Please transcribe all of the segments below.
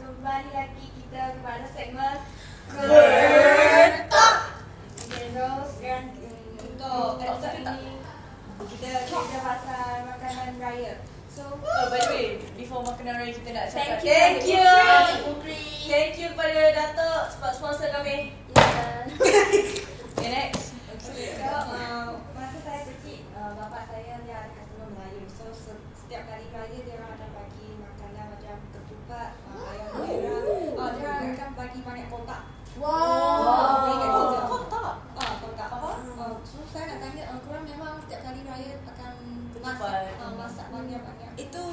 kembali lagi kita kepada segmen Gertok. Terus kan untuk episode ini kita cerita pasal makanan raya. So, by the way, before makanan raya kita nak cakap thank you kepada Datuk sebab sponsor kami. Okay, next. Okay, so masa saya kecil, bapa saya dia ada customer Melayu. So setiap kali raya dia orang akan bagi makanan macam ketupat, ayam merah. Dia orang akan bagi banyak kotak. Kotak? Kotak. So saya nak tanya, korang memang setiap kali raya akan masak banyak-banyak? Itu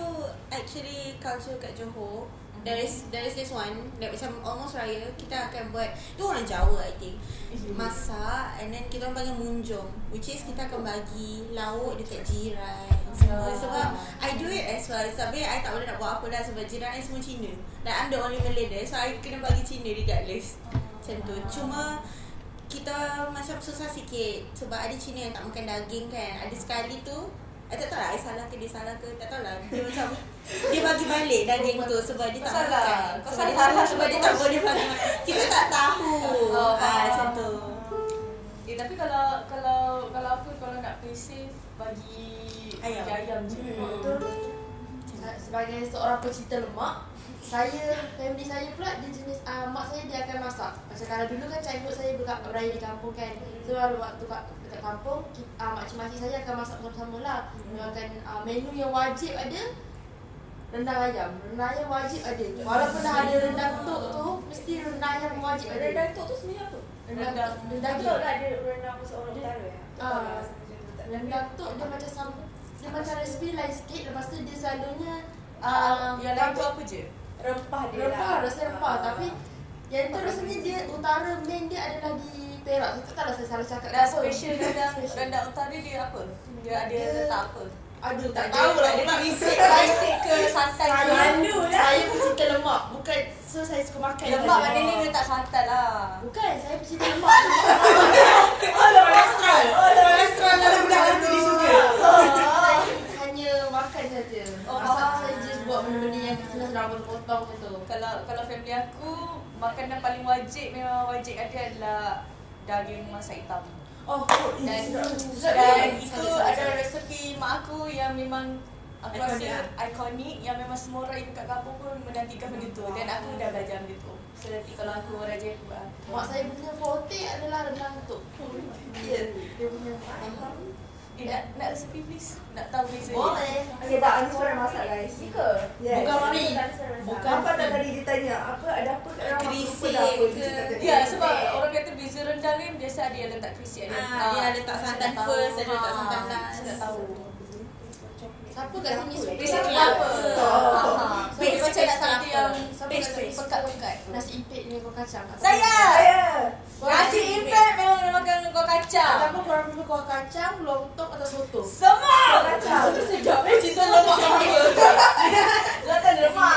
actually culture kat Johor. There is this one that macam almost raya kita akan buat, tu orang Jawa I think, masak and then kita orang panggil munjung, which is kita akan bagi lauk dekat jiran semua. Sebab I do it as well, tapi I tak boleh nak buat apa lah sebab jiran I semua Cina, like I'm the only Malay there, so I kena bagi Cina regardless. Macam tu. Cuma kita macam susah sikit sebab ada Cina yang tak makan daging kan. Ada sekali tu I tak tahu lah I salah ke dia salah ke, tak tahu lah. Dia macam dia bagi balik daging tu sebab dia tak makan. Sebab dia tak boleh bagi. Kita tak tahu. Macam tu. Tapi kalau apa, kalau nak play safe bagi ayam je. Sebagai seorang pecinta lemak, family saya pula dia jenis mak saya dia akan masak. Macam kalau dulu kan childhood saya beraya di kampung kan. So waktu dekat kampung, makcik-makcik saya akan masak bersama lah. Dia akan menu yang wajib ada rendang ayam. Rendang ayam wajib ada. Walaupun dah ada rendang tok tu, mesti rendang ayam wajib ada. Rendang tok tu sebenarnya apa? Rendang Betul lah ada rendang masuk orang utara ya? rendang tok dia macam resipi lain sikit. Lepas tu dia selalunya yang lain tu apa je? Rempah dia rempah, lah. rasa rempah. Tapi yang tu rasanya dia utara main dia ada lagi Perak. Saya tak tahu saya salah cakap Dan special rendang utara dia apa? Dia ada letak apa? Aduh, tak tahu lah. Dia nak Basic ke santan ke? Saya pecinta lemak. Bukan, so saya suka makan. Lemak maknanya dia letak santan lah. Bukan, saya pecinta lemak. Kolesterol dalam budak tu dia suka. Saya hanya makan saja. Asal saya just buat benda-benda yang senang-senang potong gitu. Kalau family aku, makanan paling wajib memang wajib ada adalah daging masak hitam. Dan itu ada resepi mak aku yang memang aku rasa ikonik, yang memang semua orang ibu kat kampung pun menantikan benda tu. Dan aku dah belajar benda tu. So nanti kalau aku rajin aku buat. Mak saya punya forte adalah rendang tok. Ya, dia punya Nak resepi please? Nak tahu beza dia? boleh. Okay, tak, Anis pernah masak guys. Yes. Bukan mami. Bukan apa tak tadi dia tanya ada apa kat dalam Kerisik ke? Ya, sebab orang kata beza rendang ni biasa ada yang letak krisik ada. Dia letak santan first, ada letak santan last. Saya tak tahu. Siapa kat sini suka Basically apa? Base Macam nak apa? satu yang Base. pekat-pekat. nasi impit dengan kuah kacang? Saya! Nasi impet memang makan kuah kacang. Ataupun korang prefer kuah kacang, lontong atau soto? Semua! Kacang. Sedap. Cita lemak apa? Jangan lemak.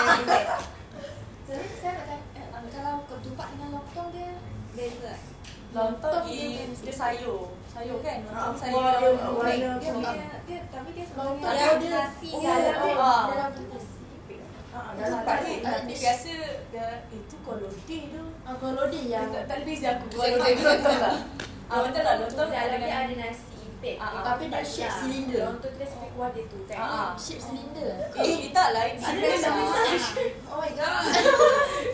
Jadi saya nak tanya, kalau ketupat dengan lontong dia beza? Lontong dia sayur. Sayur kan? Lontong sayur. Dia tapi dia Lontong sebenarnya dia nasi dalam tulis. Tapi biasa itu kolodeh tu. Kalau dia yang Tak ada beza aku buat lontong lah. Betul lah lontong dalam dia dengan ada nasi impit. tapi dia shape silinder. Lontong tu resipi kuah dia tu kan. Shape silinder. tak lah. Ini Oh my god.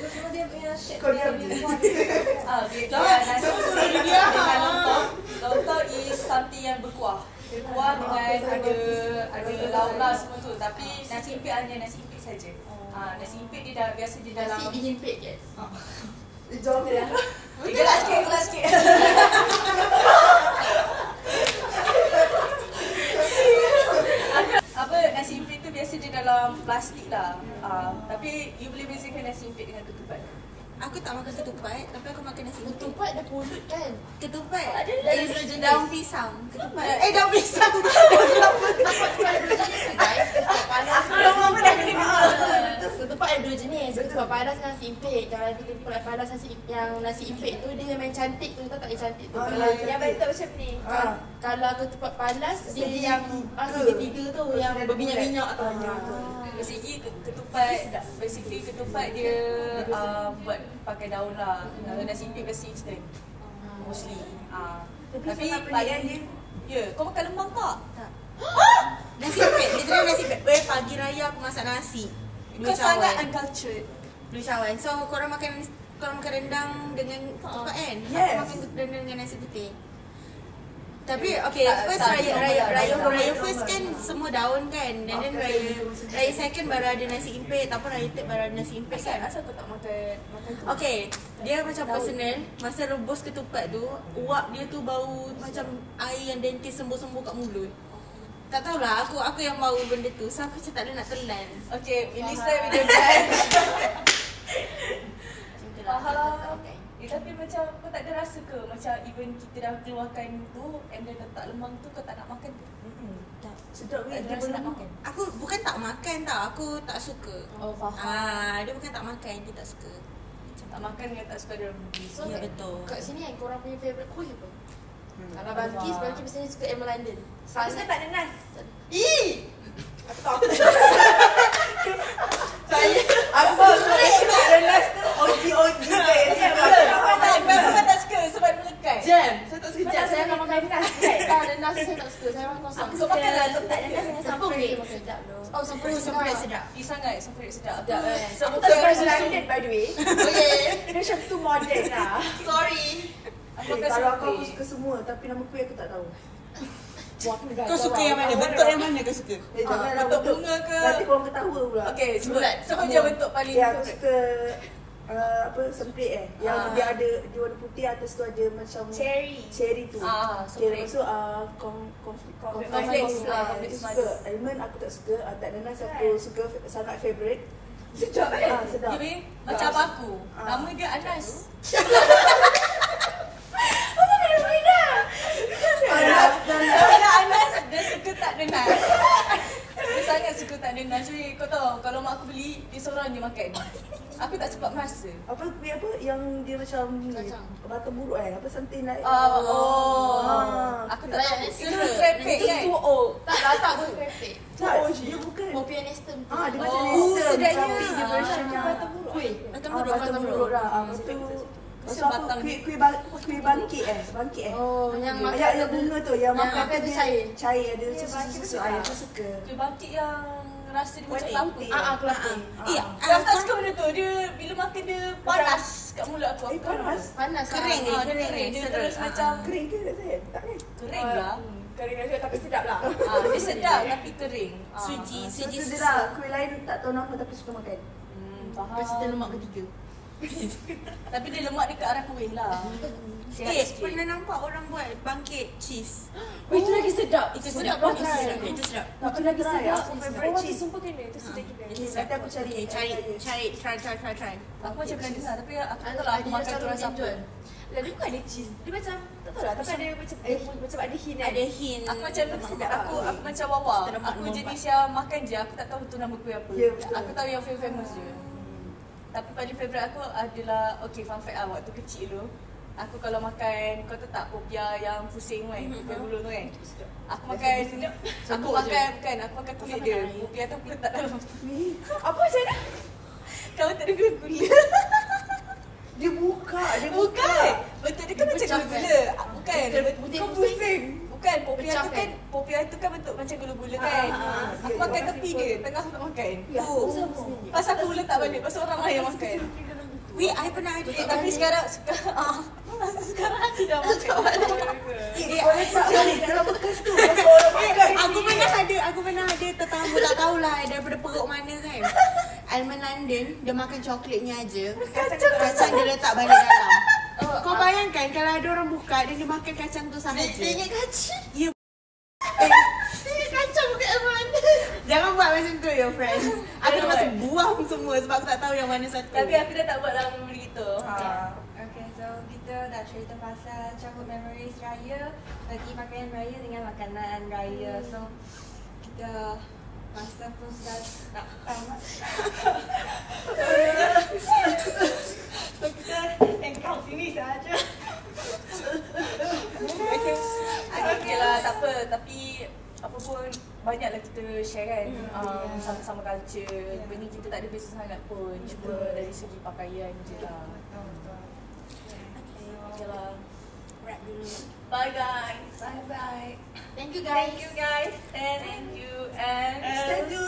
Cuma dia punya shape Kau diam. dia punya kuah dia. nasi dengan lontong. Lontong is something yang berkuah. Berkuah dengan ada lauk lah semua tu. Tapi nasi impit hanya nasi impit saja. Nasi impit dia dah biasa di dalam. Nasi dihimpit kan? Jom dia. Gelak sikit. Apa nasi impit tu biasa di dalam plastik lah. Tapi you boleh bezakan nasi impit dengan ketupat. Aku tak makan ketupat, tapi aku makan nasi impit. Ketupat dah pulut kan? Ketupat Ada jenis. daun pisang. Ketupat. Daun pisang. Ketupat ada dua jenis guys. Ketupat panas. Ketupat ada dua jenis. Ketupat panas dan nasi impit. Kalau ketupat panas yang nasi impit tu dia main cantik tu, tahu tak dia cantik tu. Yang betul macam ni. Kalau ketupat panas dia yang segitiga tu yang berminyak-minyak tu. Basically ketupat dia buat pakai daun lah. Nasi impit biasa instant. Mostly. Tapi payah dia. Ya, kau makan lemang tak? Tak. Nasi impit, literally nasi impit. Pagi raya aku masak nasi. Kau sangat uncultured. 2 cawan. So korang makan rendang dengan ketupat kan? Yes. Aku makan rendang dengan nasi putih. Tapi okay, first raya first kan semua daun kan. And then raya second baru ada nasi impit. Ataupun raya third baru ada nasi impit kan. Asal kau tak makan tu? Okay, dia macam personal. Masa rebus ketupat tu, uap dia tu bau macam air yang dentist sembuh-sembuh kat mulut. Tak tahulah, aku yang bau benda tu. So aku macam tak ada nak telan. Okay, Elisa video guys. Faham. Tapi macam kau tak ada rasa ke macam even kita dah keluarkan tu and then letak lemang tu kau tak nak makan tu? Tak. Sedap Tak dia ada rasa nak belum makan. Aku bukan tak makan tau, aku tak suka. Oh, faham. Dia bukan tak makan, dia tak suka. Tak makan dengan tak suka dalam bugis. So Ya, betul. kat sini kan korang punya favourite kuih apa? Kalau Balkis biasanya suka Emma London. Aku suka tak ada nas. Ih! Aku tak apa. Aku suka tak ada nas tu. OG Kenapa tak suka? Sebab dia melekat. Jam! Saya tak suka jam. Saya akan makan nas. Tak ada nas saya tak suka. Saya makan kosong. Kau makan lah tak ada nas dengan Sampur sampurek. je makan. Sedap tu. Oh, sampur sedap. Sangat sampai sedap. Sedap, eh. So Aku tak suka bukan London by the way. Okay. Dia macam tu modern lah. Sorry. Kalau aku suka semua tapi nama kuih aku tak tahu. Kau suka yang mana? Bentuk yang mana kau suka? Janganlah bentuk bunga ke? Nanti korang ketawa pula. Okay, sebut Bulat. je bentuk paling Ya, aku favourite. suka semprit yang dia ada dia warna putih, atas tu ada macam cherry tu. Okay, semprit. lepas tu cornflakes. Cornflakes. Aku suka. Almond aku tak suka. Tak ada nas aku suka sangat favourite. Sedap sedap. Dia macam aku. Nama dia Anas. Nama Anas, dia suka tak ada nas. Dia sangat suka tak ada nas. Jadi kau tahu, kalau mak aku beli, dia seorang je makan. Aku tak sempat masa. Apa kuih apa yang dia macam batu buruk apa something like. Aku tak tahu. Itu krepek kan? Tak pun krepek. Tak, dia bukan. Kopi and Nestem tu. Dia macam Oh, Nestem sedapnya. tapi dia version yang Kuih. batu buruk lah. Lepas tu Batang kuih bangkit bangkit Oh, yang makan yang bunga tu yang makan makan tu dia cair. ada susu aku suka. Kuih bangkit yang rasa dia macam kelapa. Kelapa. Aku tak suka benda tu. Dia bila makan dia panas kat mulut aku. Aku Panas. Panas. Kering ni, Kering. Dia terus macam Kering ke tak saya? Tak kan? kering lah. Kering aja tapi sedap lah. Dia sedap tapi kering. Suji Suji susu. dia lah. Kuih lain tak tahu nama tapi suka makan. Faham. Presiden lemak ketiga. Tapi dia lemak dia ke arah kuih lah. Pernah nampak orang buat bangkit cheese? Itu lagi sedap. Itu sedap banget. Itu sedap. Itu lagi sedap. Aku favorite cheese. Sumpah kena. Itu sedap gila. Nanti aku cari. Try. Aku macam pernah dengar tapi aku tak tahu lah aku makan tu rasa apa. Lah dia bukan ada cheese. Dia macam tak tahu lah tapi ada macam ada hint kan. Ada hint. Aku macam aku macam Wawa. Aku jenis yang makan je, aku tak tahu tu nama kuih apa. Ya, betul. Aku tahu yang famous je. Tapi paling favourite aku adalah, okay, fun fact lah, waktu kecil tu aku kalau makan, kau tahu tak popia yang pusing kan, popia gulung tu kan. Aku makan, aku makan kulit dia. Popia tu aku letak dalam Apa macam mana? kau tak ada gula-gula. Dia buka. Bukan. Betul dia kan macam Pecah gula-gula. Bukan. Kau pusing. Bukan, Pecah kan? popia tu kan bentuk macam gula-gula kan. Aku makan tepi dia, tengah aku nak makan. Pas aku letak balik, pas orang lain yang makan. Weh, I pernah ada. Tapi sekarang aku dah makan. Kau letak balik dalam bekas tu. Aku pernah ada tetamu tak tahulah daripada perut mana kan. Almond London, dia makan coklatnya aja. Kacang dia letak balik dalam. Kau bayangkan kalau ada orang buka dan dia makan kacang tu sahaja. Dia ingat kacang. Ya. Dia ingat kacang bukan mana. Jangan buat macam tu ya friends. Aku terpaksa buang semua sebab aku tak tahu yang mana satu. Tapi aku dah tak buat lama begitu. Okay, so kita dah cerita pasal childhood memories raya, bagi pakaian raya dengan makanan raya. So kita masa pun sudah nak tamat. So kita engkau sini saja. Okay lah, tak apa. Tapi apa pun banyaklah kita share kan. Satu sama culture. Benda kita tak ada beza sangat pun. Cuma dari segi pakaian je lah. Okay lah. Wrap dulu. Bye guys. Bye. Thank you guys. Thank you guys. And thank you and Stay tuned.